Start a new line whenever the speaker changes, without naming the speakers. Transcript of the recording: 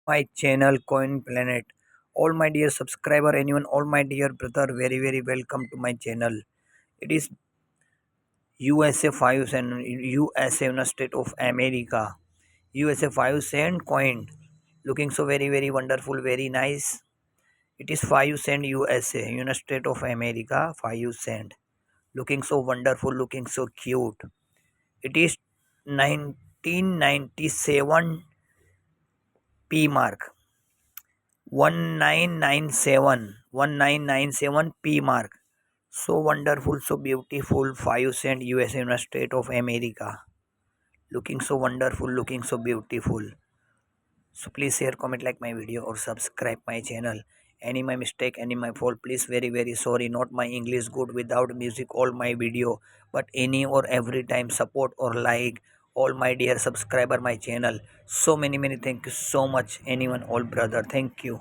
My channel Coin Planet. All my dear subscriber, anyone, all my dear brother, very very welcome to my channel. It is USA 5 cent, USA United States of America. USA 5 cent coin, looking so very very wonderful, very nice. It is 5 cent USA United States of America, 5 cent, looking so wonderful, looking so cute. It is 1997 P mark, 1997 P mark. So wonderful, so beautiful, 5 cent USA United States of America. Looking so wonderful, looking so beautiful. So please share, comment, like my video or subscribe my channel. Any my mistake, any my fault, please very very sorry. Not my English good without music all my video, but any or every time support or like all my dear subscriber my channel. So many thank you so much anyone all brother. Thank you.